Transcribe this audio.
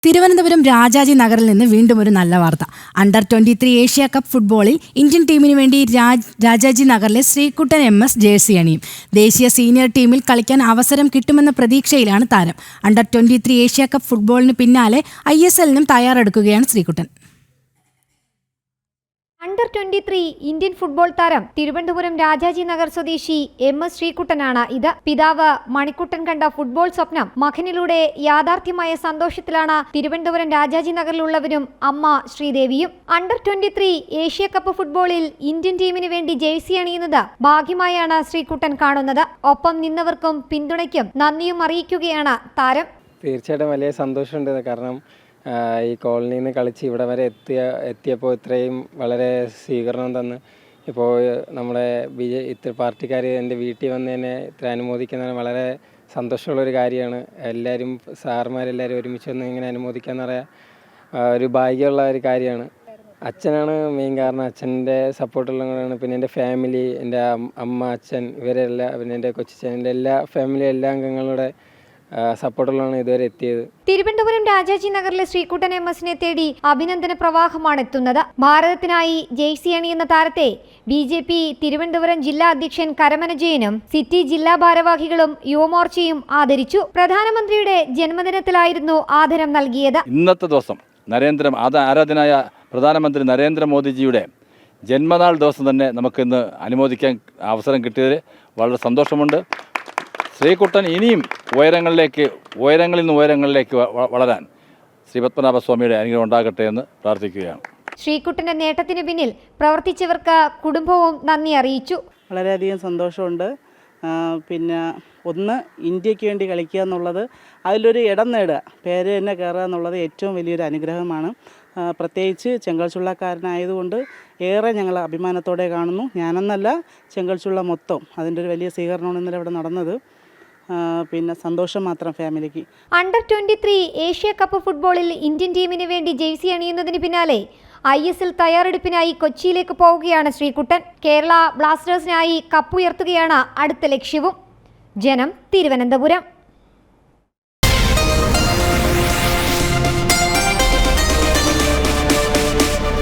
തിരുവനന്തപുരം രാജാജി നഗറിൽ നിന്ന് വീണ്ടും ഒരു നല്ല വാർത്ത. അണ്ടർ-23 ഏഷ്യ കപ്പ് ഫുട്ബോളിൽ ഇന്ത്യൻ ടീമിന് വേണ്ടി രാജാജി നഗറിലെ ശ്രീകുട്ടൻ MS ജേഴ്സി അണിയും. ദേശീയ സീനിയർ ടീമിൽ കളിക്കാൻ അവസരം കിട്ടുമെന്ന പ്രതീക്ഷയിലാണ് താരം. അണ്ടർ-23 ഏഷ്യ കപ്പ് ഫുട്ബോളിന് പിന്നാലെ ISLനും തയ്യാറെടുക്കുകയാണ് ശ്രീകുട്ടൻ. അണ്ടർ-23 ഇന്ത്യൻ ഫുട്ബോൾ താരം തിരുവനന്തപുരം രാജാജി നഗർ സ്വദേശി MS ശ്രീകുട്ടനാണ് ഇത്. പിതാവ് മണിക്കുട്ടൻ കണ്ട ഫുട്ബോൾ സ്വപ്നം മകനിലൂടെ യാഥാർത്ഥ്യമായ സന്തോഷത്തിലാണ് തിരുവനന്തപുരം രാജാജി നഗറിലുള്ളവരും അമ്മ ശ്രീദേവിയും. അണ്ടർ-23 ഏഷ്യ കപ്പ് ഫുട്ബോളിൽ ഇന്ത്യൻ ടീമിന് വേണ്ടി ജേഴ്സി അണിയുന്നത് ഭാഗ്യമായാണ് ശ്രീകുട്ടൻ കാണുന്നത്. ഒപ്പം നിന്നവർക്കും പിന്തുണയ്ക്കും നന്ദിയും അറിയിക്കുകയാണ് താരം. തീർച്ചയായിട്ടും വലിയ സന്തോഷമുണ്ട്. കാരണം ഈ കോളനിയിൽ നിന്ന് കളിച്ച് ഇവിടെ വരെ എത്തിയപ്പോൾ ഇത്രയും വളരെ സ്വീകരണം തന്ന് ഇപ്പോൾ നമ്മുടെ ഇത്ര പാർട്ടിക്കാർ എൻ്റെ വീട്ടിൽ വന്ന് എന്നെ ഇത്ര അനുമോദിക്കുന്നത് വളരെ സന്തോഷമുള്ളൊരു കാര്യമാണ്. എല്ലാവരും സാറുമാരെല്ലാവരും ഒരുമിച്ച് വന്ന് ഇങ്ങനെ അനുമോദിക്കാന്ന് പറയാൻ ഒരു ഭാഗ്യമുള്ള ഒരു കാര്യമാണ്. അച്ഛനാണ് മെയിൻ കാരണം. അച്ഛൻ്റെ സപ്പോർട്ടുള്ളതാണ്. പിന്നെ എൻ്റെ ഫാമിലി, എൻ്റെ അമ്മ, അച്ഛൻ, ഇവരെല്ലാം, പിന്നെ എൻ്റെ കൊച്ചച്ഛൻ, എൻ്റെ എല്ലാ ഫാമിലി, എല്ലാ അംഗങ്ങളുടെ സപ്പോർട്ടുള്ളതാണ് ഇതുവരെ എത്തിയത്. തിരുവനന്തപുരം രാജാജി നഗറിലെ ശ്രീകുട്ടൻ MSനെ തേടി അഭിനന്ദന പ്രവാഹമാണ് എത്തുന്നത്. ഭാരതത്തിനായി ജേഴ്സി അണിയുന്ന താരത്തെ BJP തിരുവനന്തപുരം ജില്ലാ അധ്യക്ഷൻ കരമന ജയനും സിറ്റി ജില്ലാ ഭാരവാഹികളും യുവമോർച്ചയും ആദരിച്ചു. പ്രധാനമന്ത്രിയുടെ ജന്മദിനത്തിലായിരുന്നു ആദരം നൽകിയത്. ഇന്നത്തെ ദിവസം ആരാധനായ പ്രധാനമന്ത്രി നരേന്ദ്രമോദിജിയുടെ ജന്മനാൾ ദിവസം തന്നെ നമുക്കിന്ന് അനുമോദിക്കാൻ അവസരം കിട്ടിയതിൽ വളരെ സന്തോഷമുണ്ട്. ശ്രീകുട്ടൻ ഇനിയും ഉയരങ്ങളിൽ നിന്ന് ഉയരങ്ങളിലേക്ക് വളരാൻ ശ്രീ പത്മനാഭസ്വാമിയുടെ അനുഗ്രഹം ഉണ്ടാകട്ടെ എന്ന് പ്രാർത്ഥിക്കുകയാണ്. ശ്രീകുട്ടന്റെ നേട്ടത്തിന് പിന്നിൽ പ്രവർത്തിച്ചവർക്ക് കുടുംബവും നന്ദി അറിയിച്ചു. വളരെയധികം സന്തോഷമുണ്ട്. പിന്നെ ഒന്ന്, ഇന്ത്യക്ക് വേണ്ടി കളിക്കുക എന്നുള്ളത്, അതിലൊരു ഇടം നേടുക, പേര് തന്നെ കയറുക എന്നുള്ളത് ഏറ്റവും വലിയൊരു അനുഗ്രഹമാണ്. പ്രത്യേകിച്ച് ചെങ്കൽച്ചുള്ളക്കാരനായതുകൊണ്ട് ഏറെ ഞങ്ങൾ അഭിമാനത്തോടെ കാണുന്നു. ഞാനെന്നല്ല, ചെങ്കൽച്ചുള്ള മൊത്തം അതിൻ്റെ ഒരു വലിയ സ്വീകരണമാണ് ഇന്നലെ ഇവിടെ നടന്നത്. പിന്നെ സന്തോഷം മാത്രം ഫാമിലിക്ക്. അണ്ടർ-23 ഏഷ്യ കപ്പ് ഫുട്ബോളിൽ ഇന്ത്യൻ ടീമിന് വേണ്ടി ജേഴ്സി അണിയുന്നതിന് പിന്നാലെ ISL തയ്യാറെടുപ്പിനായി കൊച്ചിയിലേക്ക് പോവുകയാണ് ശ്രീകുട്ടൻ. കേരള ബ്ലാസ്റ്റേഴ്സിനായി കപ്പുയർത്തുകയാണ് അടുത്ത ലക്ഷ്യവും. ജനം, തിരുവനന്തപുരം.